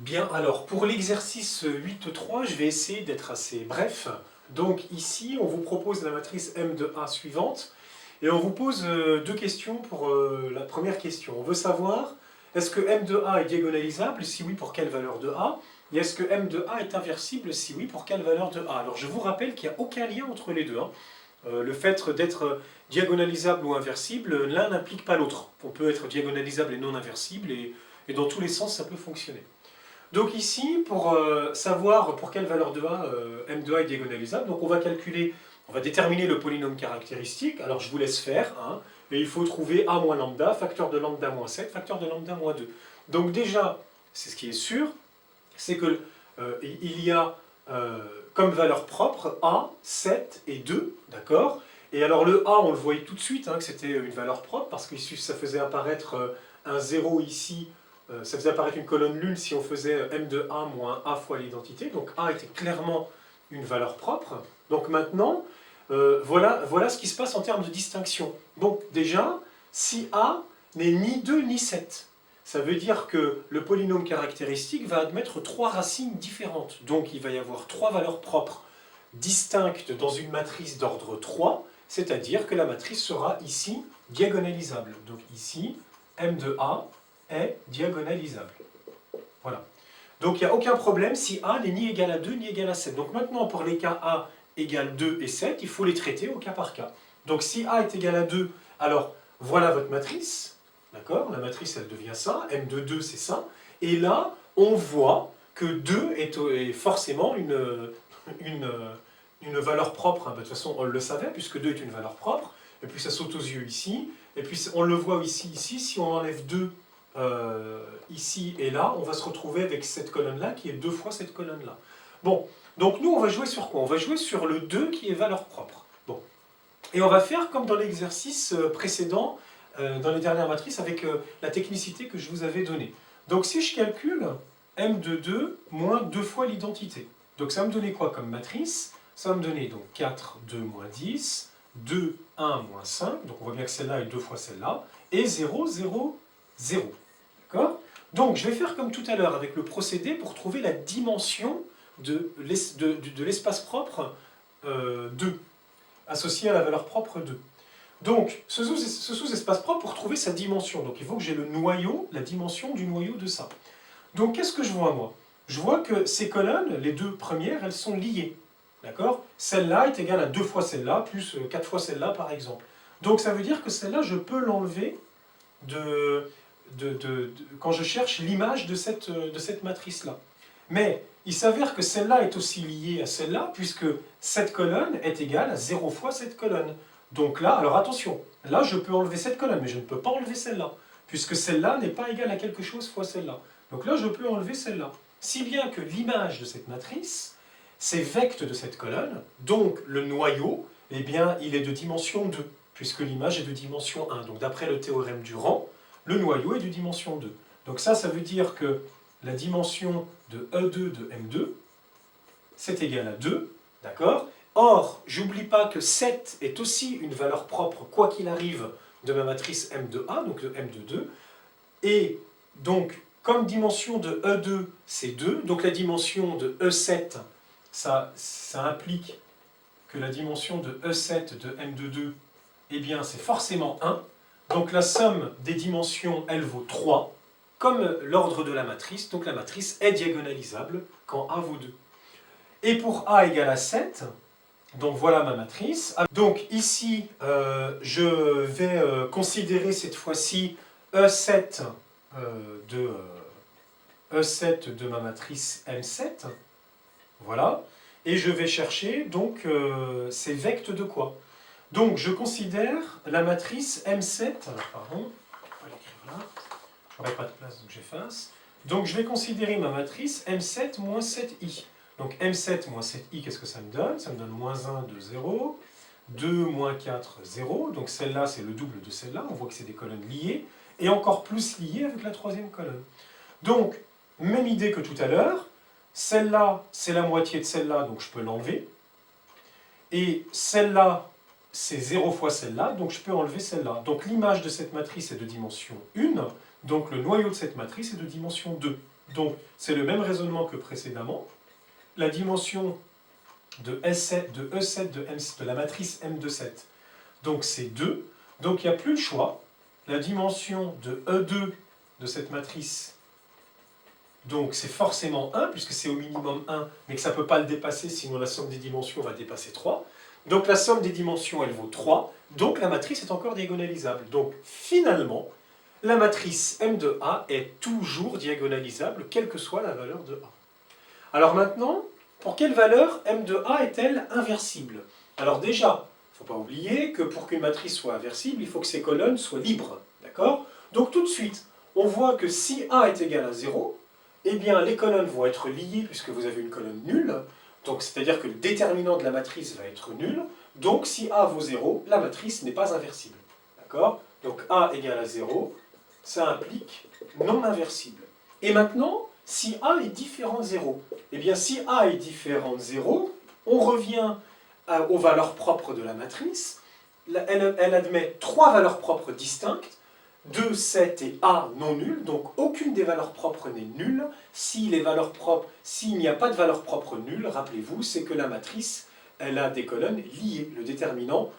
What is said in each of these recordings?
Bien, alors pour l'exercice 8.3, je vais essayer d'être assez bref. Donc ici, on vous propose la matrice M de A suivante, et on vous pose deux questions pour la première question. On veut savoir, est-ce que M de A est diagonalisable? Si oui, pour quelle valeur de A? Et est-ce que M de A est inversible? Si oui, pour quelle valeur de A? Alors je vous rappelle qu'il n'y a aucun lien entre les deux. Le fait d'être diagonalisable ou inversible, l'un n'implique pas l'autre. On peut être diagonalisable et non inversible, et dans tous les sens, ça peut fonctionner. Donc ici, pour savoir pour quelle valeur de A M de A est diagonalisable, donc on va calculer, on va déterminer le polynôme caractéristique. Alors je vous laisse faire, hein, et il faut trouver A moins lambda, facteur de lambda moins 7, facteur de lambda moins 2. Donc déjà, c'est ce qui est sûr, c'est que il y a comme valeur propre A, 7 et 2, d'accord? Et alors le A, on le voyait tout de suite, hein, que c'était une valeur propre, parce que ça faisait apparaître un 0 ici, ça faisait apparaître une colonne nulle si on faisait M de A moins A fois l'identité, donc A était clairement une valeur propre. Donc maintenant, voilà ce qui se passe en termes de distinction. Donc déjà, si A n'est ni 2 ni 7, ça veut dire que le polynôme caractéristique va admettre trois racines différentes. Donc il va y avoir trois valeurs propres distinctes dans une matrice d'ordre 3, c'est-à-dire que la matrice sera ici diagonalisable. Donc ici, M de A est diagonalisable. Voilà. Donc il n'y a aucun problème si A n'est ni égal à 2 ni égal à 7. Donc maintenant, pour les cas A égale 2 et 7, il faut les traiter au cas par cas. Donc si A est égal à 2, alors voilà votre matrice. D'accord? La matrice, elle devient ça. M de 2, c'est ça. Et là, on voit que 2 est forcément une valeur propre. De toute façon, on le savait, puisque 2 est une valeur propre. Et puis ça saute aux yeux ici. Et puis on le voit ici. Si on enlève 2 ici et là, on va se retrouver avec cette colonne-là qui est 2 fois cette colonne-là. Bon, donc nous, on va jouer sur quoi? On va jouer sur le 2 qui est valeur propre. Bon. Et on va faire comme dans l'exercice précédent, dans les dernières matrices, avec la technicité que je vous avais donnée. Donc si je calcule M de 2 moins 2 fois l'identité, donc ça va me donner quoi comme matrice? Ça va me donner donc 4, 2, moins 10, 2, 1, moins 5, donc on voit bien que celle-là est 2 fois celle-là, et 0, 0, 0. D'accord? Donc je vais faire comme tout à l'heure avec le procédé pour trouver la dimension de l'espace propre 2, associé à la valeur propre 2. Donc, ce sous-espace propre, pour trouver sa dimension, donc il faut que j'ai le noyau, la dimension du noyau de ça. Donc, qu'est-ce que je vois, moi? Je vois que ces colonnes, les deux premières, elles sont liées. D'accord? Celle-là est égale à 2 fois celle-là, plus 4 fois celle-là, par exemple. Donc, ça veut dire que celle-là, je peux l'enlever quand je cherche l'image de cette matrice-là. Mais il s'avère que celle-là est aussi liée à celle-là, puisque cette colonne est égale à 0 fois cette colonne. Donc là, alors attention, là je peux enlever cette colonne, mais je ne peux pas enlever celle-là, puisque celle-là n'est pas égale à quelque chose fois celle-là. Donc là, je peux enlever celle-là. Si bien que l'image de cette matrice, c'est vecte de cette colonne, donc le noyau, eh bien, il est de dimension 2, puisque l'image est de dimension 1. Donc d'après le théorème du rang, le noyau est de dimension 2. Donc ça veut dire que la dimension de E2 de M2, c'est égal à 2, d'accord? Or, j'oublie pas que 7 est aussi une valeur propre, quoi qu'il arrive, de ma matrice M de A, donc de M de 2. Et donc, comme dimension de E2, c'est 2, donc la dimension de E7, ça implique que la dimension de E7 de M de 2, eh bien, c'est forcément 1. Donc la somme des dimensions, elle vaut 3, comme l'ordre de la matrice, donc la matrice est diagonalisable quand A vaut 2. Et pour A égale à 7, donc voilà ma matrice. Donc ici, je vais considérer cette fois-ci E7 de ma matrice M7. Voilà. Et je vais chercher donc ces vectes de quoi? Donc je considère la matrice M7. Pardon, je vais l'écrire là. Je n'aurai pas de place, donc j'efface. Donc je vais considérer ma matrice M7 moins 7i. Donc M7 moins 7i, qu'est-ce que ça me donne? Ça me donne moins 1 de 0, 2 moins 4, 0. Donc celle-là, c'est le double de celle-là. On voit que c'est des colonnes liées. Et encore plus liées avec la troisième colonne. Donc, même idée que tout à l'heure. Celle-là, c'est la moitié de celle-là, donc je peux l'enlever. Et celle-là, c'est 0 fois celle-là, donc je peux enlever celle-là. Donc l'image de cette matrice est de dimension 1, donc le noyau de cette matrice est de dimension 2. Donc, c'est le même raisonnement que précédemment. La dimension de E7 de la matrice M de 7, donc c'est 2. Donc, il n'y a plus le choix. La dimension de E2 de cette matrice, donc c'est forcément 1, puisque c'est au minimum 1, mais que ça ne peut pas le dépasser, sinon la somme des dimensions va dépasser 3. Donc la somme des dimensions, elle vaut 3, donc la matrice est encore diagonalisable. Donc finalement, la matrice M de A est toujours diagonalisable, quelle que soit la valeur de A. Alors maintenant, pour quelle valeur M de A est-elle inversible? Alors déjà, il ne faut pas oublier que pour qu'une matrice soit inversible, il faut que ses colonnes soient libres. D'accord? Donc tout de suite, on voit que si A est égal à 0, eh bien les colonnes vont être liées puisque vous avez une colonne nulle. Donc c'est-à-dire que le déterminant de la matrice va être nul. Donc si A vaut 0, la matrice n'est pas inversible. D'accord? Donc A égale à 0, ça implique non inversible. Et maintenant, si A est différent de 0, eh bien si A est différent de 0, on revient aux valeurs propres de la matrice. Elle admet trois valeurs propres distinctes, 2, 7 et A non nul, donc aucune des valeurs propres n'est nulle. S'il n'y a pas de valeur propre nulle, rappelez-vous, c'est que la matrice, elle a des colonnes liées.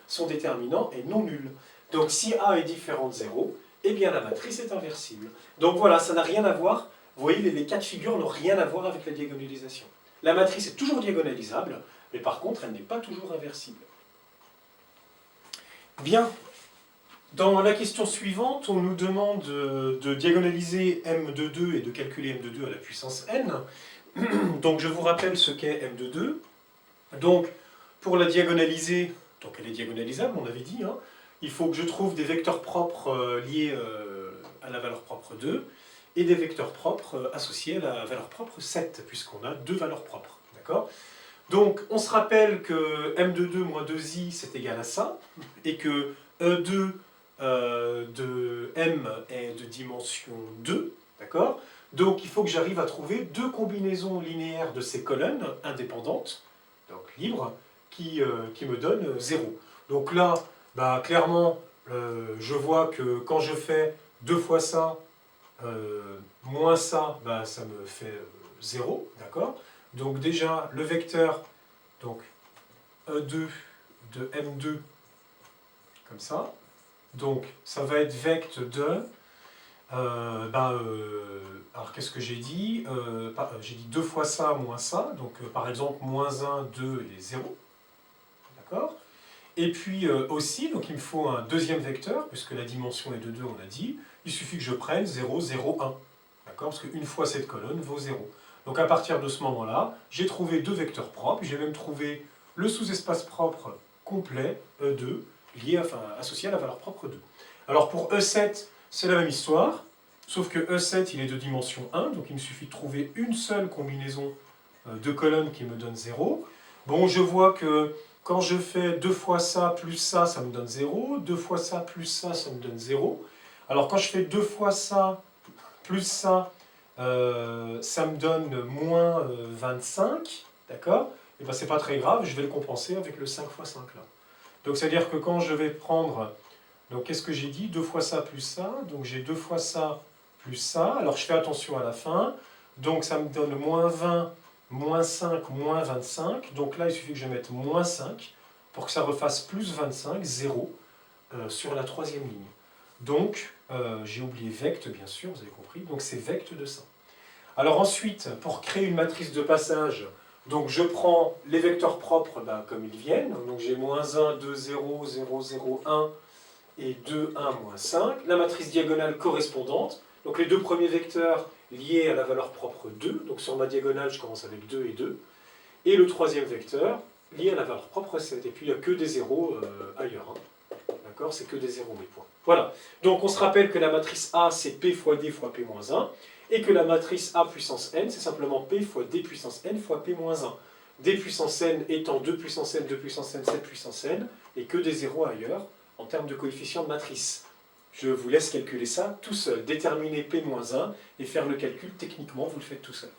Son déterminant est non nul. Donc si A est différent de 0, eh bien la matrice est inversible. Donc voilà, ça n'a rien à voir, vous voyez, les cas de figure n'ont rien à voir avec la diagonalisation. La matrice est toujours diagonalisable, mais par contre, elle n'est pas toujours inversible. Bien. Dans la question suivante, on nous demande de diagonaliser m de 2 et de calculer m de 2 à la puissance n. Donc je vous rappelle ce qu'est m de 2. Donc pour la diagonaliser, donc elle est diagonalisable, on avait dit, hein, il faut que je trouve des vecteurs propres liés à la valeur propre 2 et des vecteurs propres associés à la valeur propre 7, puisqu'on a deux valeurs propres. D'accord ? Donc on se rappelle que m de 2 moins 2i c'est égal à ça, et que E2 de m est de dimension 2, d'accord? Donc il faut que j'arrive à trouver deux combinaisons linéaires de ces colonnes indépendantes, donc libres, qui me donnent 0. Donc là, bah, clairement, je vois que quand je fais 2 fois ça, moins ça, bah, ça me fait 0, d'accord? Donc déjà, le vecteur, donc E2 de M2, comme ça. Donc, ça va être vect de... alors, qu'est-ce que j'ai dit? J'ai dit 2 fois ça, moins ça. Donc, par exemple, moins 1, 2 et 0. D'accord? Et puis aussi, donc il me faut un deuxième vecteur, puisque la dimension est de 2, on a dit. Il suffit que je prenne 0, 0, 1. D'accord? Parce qu'une fois cette colonne vaut 0. Donc, à partir de ce moment-là, j'ai trouvé deux vecteurs propres. J'ai même trouvé le sous-espace propre complet, E2, associé à la valeur propre 2. Alors pour E7, c'est la même histoire, sauf que E7 il est de dimension 1, donc il me suffit de trouver une seule combinaison de colonnes qui me donne 0. Bon, je vois que quand je fais 2 fois ça plus ça, ça me donne 0, 2 fois ça plus ça, ça me donne 0. Alors quand je fais 2 fois ça plus ça, ça me donne moins 25, d'accord? Et bien c'est pas très grave, je vais le compenser avec le 5 fois 5 là. Donc c'est-à-dire que quand je vais prendre, donc qu'est-ce que j'ai dit? 2 fois ça plus ça, donc j'ai 2 fois ça plus ça, alors je fais attention à la fin, donc ça me donne moins 20, moins 5, moins 25, donc là il suffit que je mette moins 5 pour que ça refasse plus 25, 0, sur la troisième ligne. Donc, j'ai oublié vect bien sûr, vous avez compris, donc c'est vect de ça. Alors ensuite, pour créer une matrice de passage, donc je prends les vecteurs propres comme ils viennent, donc j'ai moins 1, 2, 0, 0, 0, 1 et 2, 1, moins 5. La matrice diagonale correspondante, donc les deux premiers vecteurs liés à la valeur propre 2, donc sur ma diagonale je commence avec 2 et 2, et le troisième vecteur lié à la valeur propre 7, et puis il n'y a que des zéros ailleurs, hein. D'accord? C'est que des zéros mes points. Voilà, donc on se rappelle que la matrice A c'est P fois D fois P moins 1, et que la matrice A puissance n, c'est simplement P fois D puissance n fois P moins 1. D puissance n étant 2 puissance n, 2 puissance n, 7 puissance n, et que des zéros ailleurs, en termes de coefficient de matrice. Je vous laisse calculer ça tout seul, déterminer P moins 1, et faire le calcul, techniquement, vous le faites tout seul.